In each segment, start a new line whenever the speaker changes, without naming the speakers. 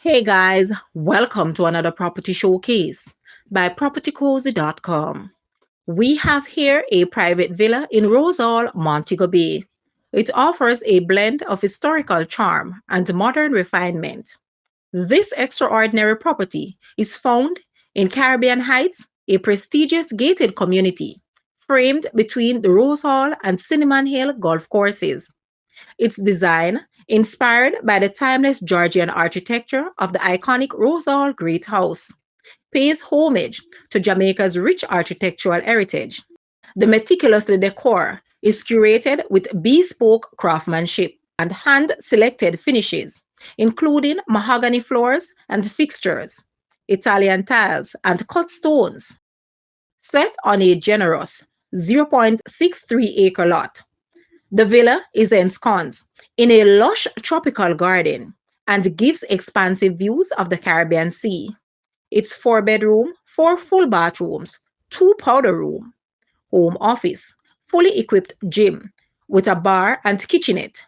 Hey guys, welcome to another property showcase by propertycozy.com. We have here a private villa in Rosal, Montego Bay. It offers a blend of historical charm and modern refinement. This extraordinary property is found in Caribbean Heights, a prestigious gated community framed between the Rose Hall and Cinnamon Hill golf courses. Its design, inspired by the timeless Georgian architecture of the iconic Rosal Great House, pays homage to Jamaica's rich architectural heritage. The meticulously decor is curated with bespoke craftsmanship and hand-selected finishes, including mahogany floors and fixtures, Italian tiles, and cut stones. Set on a generous 0.63-acre lot, the villa is ensconced in a lush tropical garden and gives expansive views of the Caribbean Sea. It's four-bedroom, four full bathrooms, two powder room, home office, fully equipped gym with a bar and kitchenette,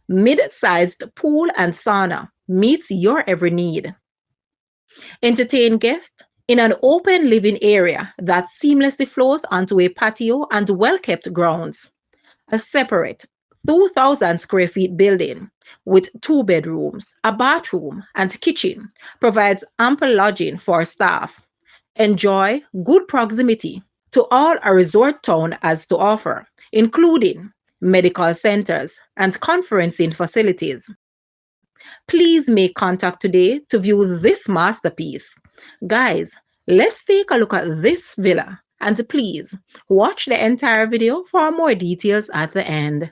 mid-sized pool and sauna meets your every need. Entertain guests in an open living area that seamlessly flows onto a patio and well-kept grounds. A separate 2,000 square feet building with two bedrooms, a bathroom, and kitchen provides ample lodging for staff. Enjoy good proximity to all a resort town has to offer, including medical centers and conferencing facilities. Please make contact today to view this masterpiece. Guys, let's take a look at this villa and please watch the entire video for more details at the end.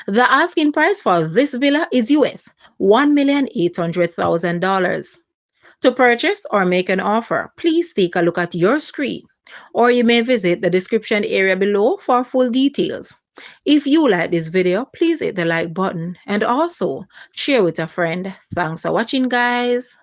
The asking price for this villa is US $1,800,000. To purchase or make an offer, please take a look at your screen, or you may visit the description area below for full details. If you like this video, please hit the like button and also share with a friend. Thanks for watching, guys.